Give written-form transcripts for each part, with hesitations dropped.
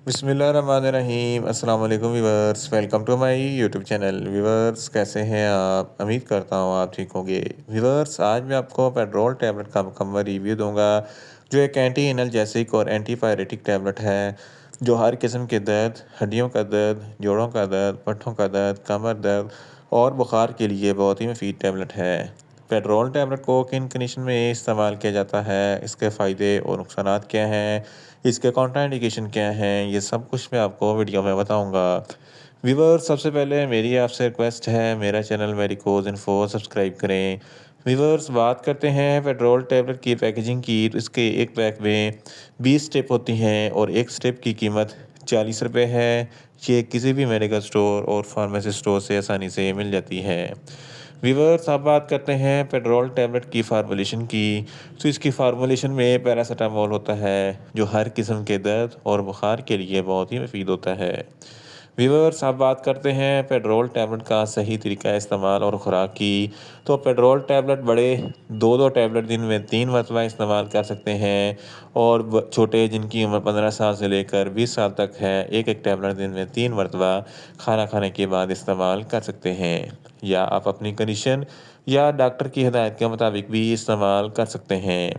بسم اللہ الرحمن الرحیم۔ السلام علیکم viewers, welcome to my YouTube channel. Viewers کیسے ہیں آپ؟ امید کرتا ہوں آپ ٹھیک ہوں گے۔ ویورس آج میں آپ کو پیٹرول ٹیبلٹ کا مکمل ریویو دوں گا، جو ایک اینٹی انرجیسک اور اینٹی پائریٹک ٹیبلٹ ہے، جو ہر قسم کے درد، ہڈیوں کا درد، جوڑوں کا درد، پٹھوں کا درد، کمر درد اور بخار کے لیے بہت ہی مفید ٹیبلٹ ہے۔ پیٹرول ٹیبلٹ کو کن کنڈیشن میں استعمال کیا جاتا ہے، اس کے فائدے اور نقصانات کیا ہیں، اس کے کانٹرا انڈیکیشن کیا ہیں، یہ سب کچھ میں آپ کو ویڈیو میں بتاؤں گا۔ ویور سب سے پہلے میری آپ سے ریکویسٹ ہے، میرا چینل میڈیکوز انفو سبسکرائب کریں۔ ویورس بات کرتے ہیں پیٹرول ٹیبلٹ کی پیکیجنگ کی، تو اس کے ایک پیک میں 20 سٹیپ ہوتی ہیں اور ایک سٹیپ کی قیمت 40 روپے ہے۔ یہ کسی بھی میڈیکل سٹور اور فارمیسی سٹور سے آسانی سے مل جاتی ہے۔ ویورس اب بات کرتے ہیں پیٹرول ٹیبلٹ کی فارمولیشن کی، تو اس کی فارمولیشن میں پیراسیٹامول ہوتا ہے، جو ہر قسم کے درد اور بخار کے لیے بہت ہی مفید ہوتا ہے۔ ویورس اب بات کرتے ہیں پیٹرول ٹیبلٹ کا صحیح طریقہ استعمال اور خوراک کی، تو پیٹرول ٹیبلٹ بڑے 2 ٹیبلٹ دن میں 3 مرتبہ استعمال کر سکتے ہیں، اور چھوٹے جن کی عمر 15 سال سے لے کر 20 سال تک ہے، ایک ٹیبلٹ دن میں 3 مرتبہ کھانا کھانے کے بعد استعمال کر سکتے ہیں، یا آپ اپنی کنڈیشن یا ڈاکٹر کی ہدایت کے مطابق بھی استعمال کر سکتے ہیں۔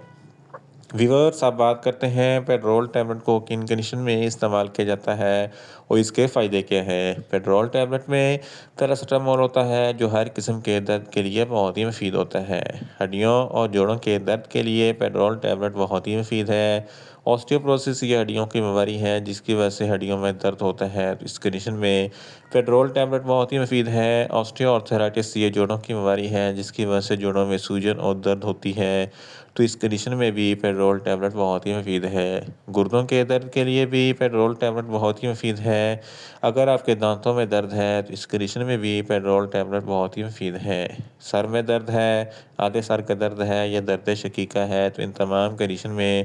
ویورس اب بات کرتے ہیں پیٹرول ٹیبلٹ کو کن کنڈیشن میں استعمال کیا جاتا ہے اور اس کے فائدے کیا ہیں۔ پیٹرول ٹیبلٹ میں پیراسیٹامول ہوتا ہے، جو ہر قسم کے درد کے لیے بہت ہی مفید ہوتا ہے۔ ہڈیوں اور جوڑوں کے درد کے لیے پیٹرول ٹیبلٹ بہت ہی مفید ہے۔ آسٹیوپروسس یہ ہڈیوں کی بیماری ہے جس کی وجہ سے ہڈیوں میں درد ہوتا ہے، تو اس کنڈیشن میں پیٹرول ٹیبلٹ بہت ہی مفید ہے۔ آسٹیو آرتھرائٹس یہ جوڑوں کی بیماری ہے جس کی وجہ سے جوڑوں میں سوجن اور درد ہوتی ہے، تو اس کنڈیشن میں بھی پیٹرول ٹیبلٹ بہت ہی مفید ہے۔ گردوں کے درد کے لیے بھی پیٹرول ٹیبلٹ بہت ہی مفید ہے۔ اگر آپ کے دانتوں میں درد ہے تو اس کنڈیشن میں بھی پیٹرول ٹیبلٹ بہت ہی مفید ہے۔ سر میں درد ہے، آدھے سر کا درد ہے یا درد شقیقہ ہے، تو ان تمام کنڈیشن میں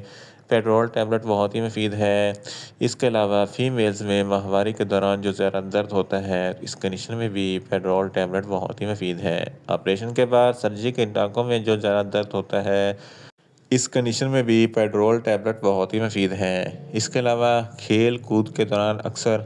پیٹرول ٹیبلٹ بہت ہی مفید ہے۔ اس کے علاوہ فیمیلز میں ماہواری کے دوران جو زیادہ درد ہوتا ہے، اس کنڈیشن میں بھی پیٹرول ٹیبلٹ بہت ہی مفید ہے۔ آپریشن کے بعد سرجری کے ٹانکوں میں جو زیادہ درد ہوتا ہے، اس کنڈیشن میں بھی پیٹرول ٹیبلٹ بہت ہی مفید ہے۔ اس کے علاوہ کھیل کود کے دوران اکثر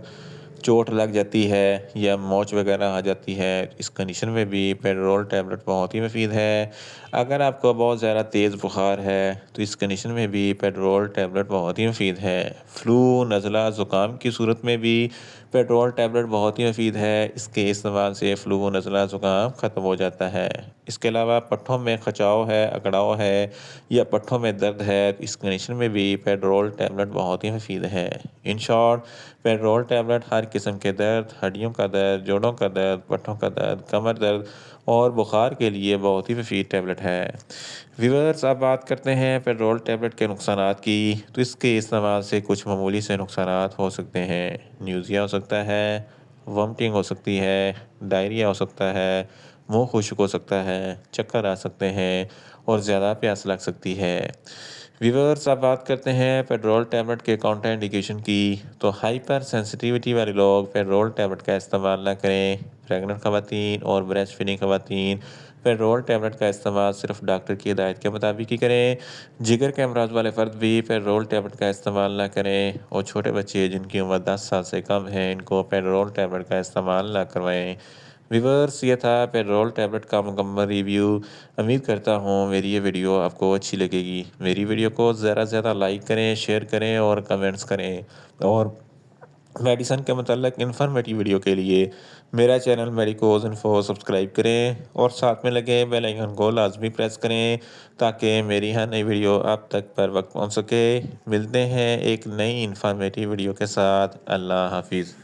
چوٹ لگ جاتی ہے یا موچ وغیرہ آ جاتی ہے، اس کنڈیشن میں بھی پیٹرول ٹیبلٹ بہت ہی مفید ہے۔ اگر آپ کو بہت زیادہ تیز بخار ہے تو اس کنڈیشن میں بھی پیٹرول ٹیبلٹ بہت ہی مفید ہے۔ فلو، نزلہ، زکام کی صورت میں بھی پیٹرول ٹیبلٹ بہت ہی مفید ہے۔ اس کے استعمال سے فلو، نزلہ، زکام ختم ہو جاتا ہے۔ اس کے علاوہ پٹھوں میں کھچاؤ ہے، اکڑاؤ ہے یا پٹھوں میں درد ہے، اس کنڈیشن میں بھی پیٹرول ٹیبلٹ بہت ہی مفید ہے۔ ان شارٹ، پیٹرول ٹیبلٹ ہر قسم کے درد، ہڈیوں کا درد، جوڑوں کا درد، پٹھوں کا درد، کمر درد اور بخار کے لیے بہت ہی مفید ٹیبلٹ ہے۔ ویورس اب بات کرتے ہیں پیٹرول ٹیبلٹ کے نقصانات کی، تو اس کے استعمال سے کچھ معمولی سے نقصانات ہو سکتے ہیں۔ نیوزیا ہو سکتا ہے، وامٹنگ ہو سکتی ہے، ڈائریا ہو سکتا ہے، منہ خشک ہو سکتا ہے، چکر آ سکتے ہیں اور زیادہ پیاس لگ سکتی ہے۔ ویورس اب بات کرتے ہیں پیٹرول ٹیبلٹ کے کانٹرا انڈیکیشن کی، تو ہائپر سینسٹیوٹی والے لوگ پیٹرول ٹیبلٹ کا استعمال نہ کریں۔ پریگننٹ خواتین اور بریسٹ فیڈنگ خواتین پیٹرول ٹیبلٹ کا استعمال صرف ڈاکٹر کی ہدایت کے مطابق ہی کریں۔ جگر کے امراض والے فرد بھی پیٹرول ٹیبلٹ کا استعمال نہ کریں، اور چھوٹے بچے جن کی عمر 10 سال سے کم ہے، ان کو پیٹرول ٹیبلٹ کا استعمال نہ کروائیں۔ ویورس یہ تھا پیٹرول ٹیبلٹ کا مکمل ریویو۔ امید کرتا ہوں میری یہ ویڈیو آپ کو اچھی لگے گی۔ میری ویڈیو کو زیادہ سے زیادہ لائک کریں، شیئر کریں اور کمنٹس کریں، اور میڈیسن کے متعلق انفارمیٹیو ویڈیو کے لیے میرا چینل میڈیکوز انفو سبسکرائب کریں، اور ساتھ میں لگے بیل آئیکن کو لازمی پریس کریں تاکہ میری ہر نئی ویڈیو آپ تک پر وقت پہنچ سکے۔ ملتے ہیں ایک نئی انفارمیٹیو ویڈیو کے ساتھ۔ اللہ حافظ۔